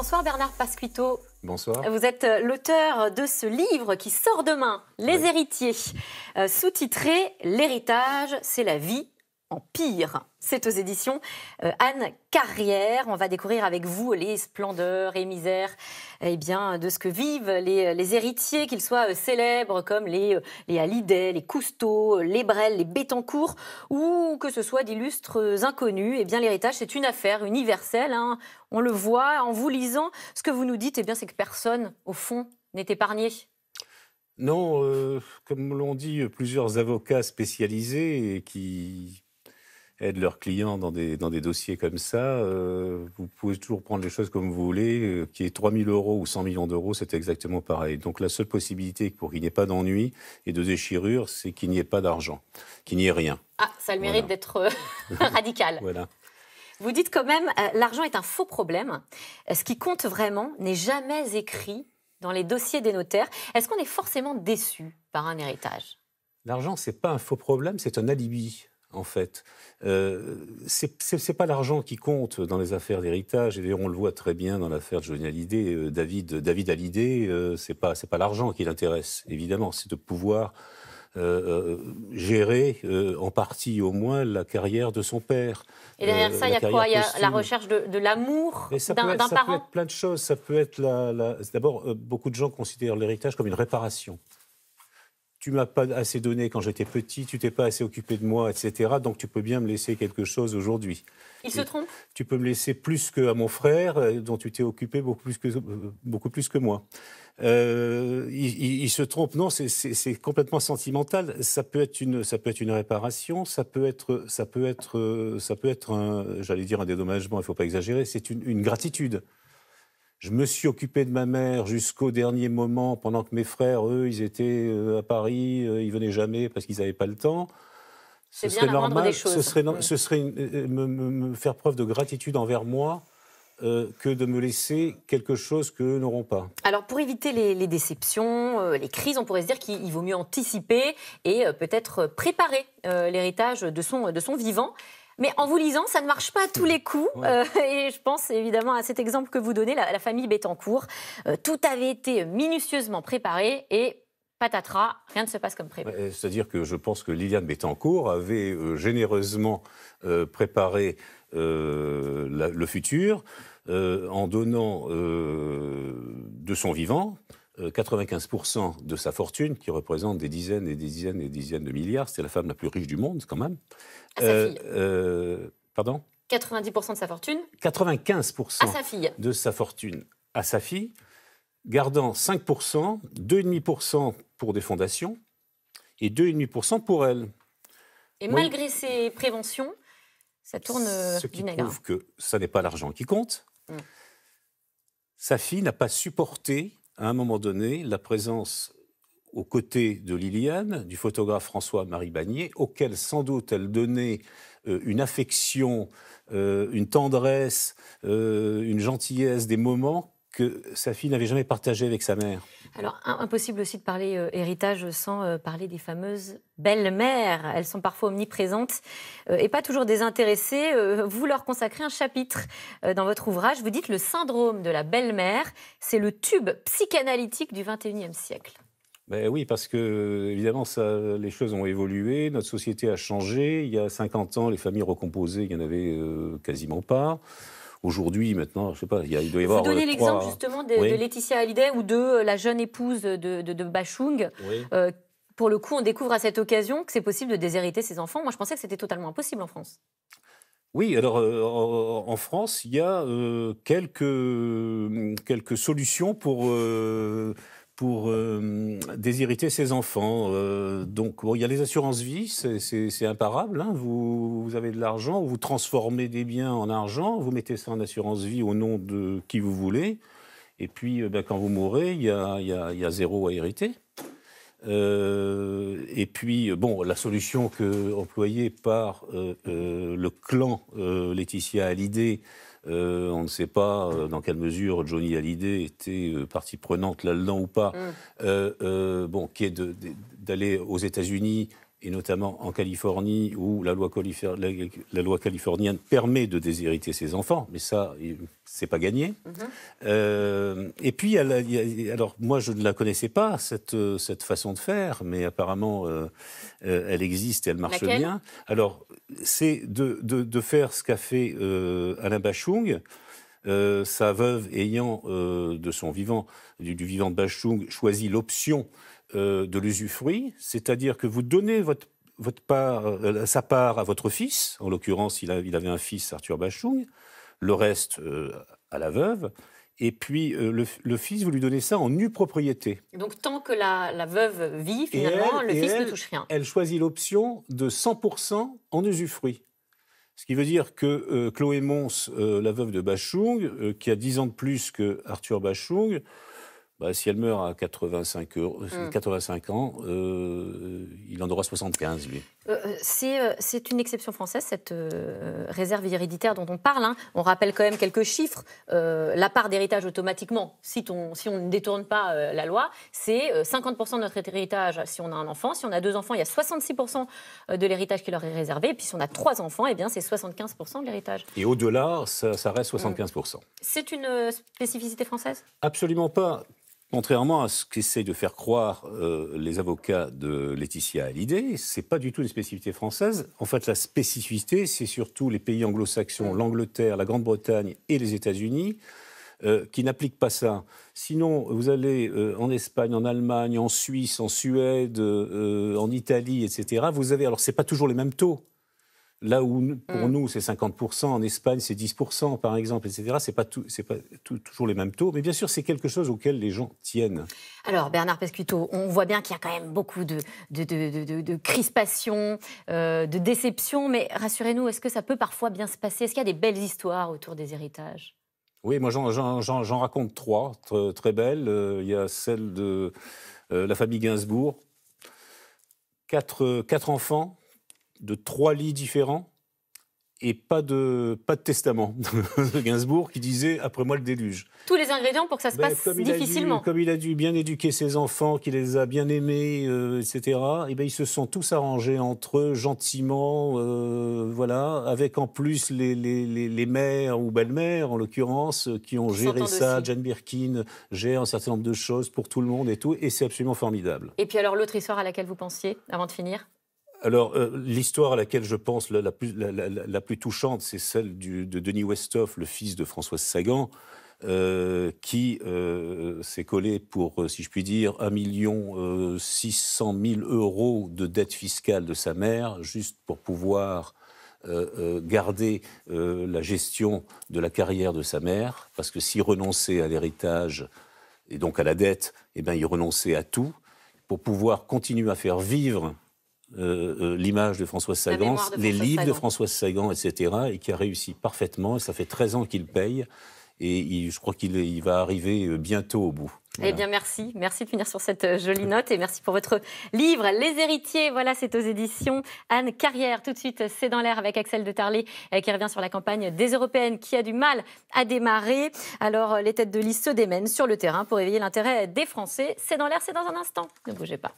Bonsoir Bernard Pasquito. Bonsoir. Vous êtes l'auteur de ce livre qui sort demain, Les héritiers, sous-titré « L'héritage, c'est la vie en pire ». C'est aux éditions Anne Carrière. On va découvrir avec vous les splendeurs et misères de ce que vivent les héritiers, qu'ils soient célèbres comme les Hallyday, les Cousteau, les Brel, les Bettencourt, ou que ce soit d'illustres inconnus. L'héritage, c'est une affaire universelle. On le voit en vous lisant. Ce que vous nous dites, c'est que personne, au fond, n'est épargné. Non, comme l'ont dit plusieurs avocats spécialisés et qui aident leurs clients dans des dossiers comme ça, vous pouvez toujours prendre les choses comme vous voulez, qu'il y ait 3 000 € ou 100 millions d'euros, c'est exactement pareil. Donc la seule possibilité pour qu'il n'y ait pas d'ennui et de déchirure, c'est qu'il n'y ait pas d'argent, qu'il n'y ait rien. Ah, ça a le mérite d'être radical. Voilà. Vous dites quand même, l'argent est un faux problème. Ce qui compte vraiment n'est jamais écrit dans les dossiers des notaires. Est-ce qu'on est forcément déçu par un héritage? L'argent, c'est pas un faux problème, c'est un alibi. En fait, c'est pas l'argent qui compte dans les affaires d'héritage. Et d'ailleurs, on le voit très bien dans l'affaire de Johnny Hallyday, David Hallyday. C'est pas l'argent qui l'intéresse. Évidemment, c'est de pouvoir gérer, en partie au moins, la carrière de son père. Et derrière ça, il y a quoi? Il y a la recherche de l'amour d'un parent. Ça peut être plein de choses. Ça peut être d'abord, beaucoup de gens considèrent l'héritage comme une réparation. Tu m'as pas assez donné quand j'étais petit, tu t'es pas assez occupé de moi, etc. Donc tu peux bien me laisser quelque chose aujourd'hui. Il se trompe? Tu peux me laisser plus qu'à mon frère, dont tu t'es occupé beaucoup plus que moi. Il se trompe. Non, c'est complètement sentimental. Ça peut être une réparation. Ça peut être j'allais dire un dédommagement. Il faut pas exagérer. C'est une gratitude. Je me suis occupé de ma mère jusqu'au dernier moment, pendant que mes frères, eux, ils étaient à Paris, ils venaient jamais parce qu'ils n'avaient pas le temps. C'est bien la moindre des choses. Ce serait me faire preuve de gratitude envers moi que de me laisser quelque chose qu'eux n'auront pas. Alors, pour éviter les déceptions, les crises, on pourrait se dire qu'il vaut mieux anticiper et peut-être préparer l'héritage de son vivant. Mais en vous lisant, ça ne marche pas à tous les coups. Ouais. Et je pense évidemment à cet exemple que vous donnez, la famille Bettencourt. Tout avait été minutieusement préparé et patatras, rien ne se passe comme prévu. C'est-à-dire que je pense que Liliane Bettencourt avait généreusement préparé le futur en donnant de son vivant 95% de sa fortune, qui représente des dizaines et des dizaines et des dizaines de milliards. C'est la femme la plus riche du monde, quand même. À sa fille. Pardon ? 90% de sa fortune. 95% à sa fille. De sa fortune à sa fille, gardant 5%, 2,5% pour des fondations et 2,5% pour elle. Et malgré ces préventions, ça tourne vinaigre. Ce qui prouve que ça n'est pas l'argent qui compte. Sa fille n'a pas supporté, à un moment donné, la présence aux côtés de Liliane, du photographe François-Marie Bagné, auquel sans doute elle donnait une affection, une tendresse, une gentillesse, des moments que sa fille n'avait jamais partagés avec sa mère. Alors, impossible aussi de parler héritage sans parler des fameuses belles-mères. Elles sont parfois omniprésentes et pas toujours désintéressées. Vous leur consacrez un chapitre dans votre ouvrage. Vous dites « Le syndrome de la belle-mère, c'est le tube psychanalytique du XXIe siècle ». Ben oui, parce que, évidemment, les choses ont évolué, notre société a changé. Il y a 50 ans, les familles recomposées, il n'y en avait quasiment pas. Aujourd'hui, maintenant, je ne sais pas, il doit y avoir... Vous donnez l'exemple justement de Laetitia Hallyday ou de la jeune épouse de Bachung. Oui. Pour le coup, on découvre à cette occasion que c'est possible de déshériter ses enfants. Moi, je pensais que c'était totalement impossible en France. Oui, alors en France, il y a quelques solutions pour déshériter ses enfants. Donc, il y a les assurances-vie, c'est imparable. Hein. Vous avez de l'argent, vous transformez des biens en argent, vous mettez ça en assurance-vie au nom de qui vous voulez, et puis quand vous mourrez, il y a zéro à hériter. Et puis, la solution employée par le clan Laetitia Hallyday, on ne sait pas dans quelle mesure Johnny Hallyday était partie prenante là-dedans ou pas, qui est d'aller aux États-Unis et notamment en Californie, où la loi californienne permet de déshériter ses enfants, mais ça, c'est pas gagné. Et puis, alors moi, je ne la connaissais pas, cette façon de faire, mais apparemment, elle existe et elle marche Laquelle? bien. Alors, c'est de faire ce qu'a fait Alain Bachung, sa veuve ayant, de son vivant, du vivant de Bachung, choisi l'option de l'usufruit, c'est-à-dire que vous donnez sa part à votre fils, en l'occurrence il avait un fils, Arthur Bachung, le reste à la veuve, et puis le fils, vous lui donnez ça en nue propriété. Donc tant que la veuve vit, finalement, le fils ne touche rien. Elle choisit l'option de 100% en usufruit. Ce qui veut dire que Chloé Mons, la veuve de Bachung, qui a 10 ans de plus que Arthur Bachung, si elle meurt à 85 ans, il en aura 75, lui. C'est une exception française, cette réserve héréditaire dont on parle. On rappelle quand même quelques chiffres. La part d'héritage automatiquement, si on ne détourne pas la loi, c'est 50% de notre héritage si on a un enfant. Si on a 2 enfants, il y a 66% de l'héritage qui leur est réservé. Et puis si on a 3 enfants, eh bien, c'est 75% de l'héritage. Et au-delà, ça reste 75%. C'est une spécificité française ? Absolument pas. Contrairement à ce qu'essayent de faire croire les avocats de Laetitia Hallyday, ce n'est pas du tout une spécificité française. En fait, la spécificité, c'est surtout les pays anglo-saxons, l'Angleterre, la Grande-Bretagne et les États-Unis, qui n'appliquent pas ça. Sinon, vous allez en Espagne, en Allemagne, en Suisse, en Suède, en Italie, etc. Vous avez, alors, ce n'est pas toujours les mêmes taux. Là où, pour nous, c'est 50%, en Espagne, c'est 10%, par exemple, etc. Ce n'est pas toujours les mêmes taux, mais bien sûr, c'est quelque chose auquel les gens tiennent. Alors, Bernard Pescuto, on voit bien qu'il y a quand même beaucoup de crispation, de déception, mais rassurez-nous, est-ce que ça peut parfois bien se passer ? Est-ce qu'il y a des belles histoires autour des héritages ? Oui, moi, j'en raconte 3, très belles. Il y a celle de la famille Gainsbourg, 4 enfants, de 3 lits différents et pas de testament de Gainsbourg qui disait « après moi le déluge ». Tous les ingrédients pour que ça se passe difficilement. Comme il a dû bien éduquer ses enfants, qu'il les a bien aimés, etc., et ben, ils se sont tous arrangés entre eux gentiment, voilà, avec en plus les mères ou belles-mères, en l'occurrence, qui ont géré ça. Jane Birkin gère un certain nombre de choses pour tout le monde et tout, et c'est absolument formidable. Et puis alors l'autre histoire à laquelle vous pensiez, avant de finir ? Alors, l'histoire à laquelle je pense la plus touchante, c'est celle de Denis Westhoff, le fils de Françoise Sagan, qui s'est collé pour, si je puis dire, 1 600 000 € de dette fiscale de sa mère, juste pour pouvoir garder la gestion de la carrière de sa mère, parce que s'il renonçait à l'héritage et donc à la dette, eh bien, il renonçait à tout, pour pouvoir continuer à faire vivre l'image de Françoise Sagan, les livres de Françoise Sagan, etc., et qui a réussi parfaitement. Et ça fait 13 ans qu'il paye, et je crois qu'il va arriver bientôt au bout. Voilà. Eh bien, merci. Merci de finir sur cette jolie note, et merci pour votre livre, Les Héritiers. Voilà, c'est aux éditions Anne Carrière. Tout de suite, c'est dans l'air avec Axel de Tarlé, qui revient sur la campagne des Européennes qui a du mal à démarrer. Alors, les têtes de liste se démènent sur le terrain pour éveiller l'intérêt des Français. C'est dans l'air, c'est dans un instant. Ne bougez pas.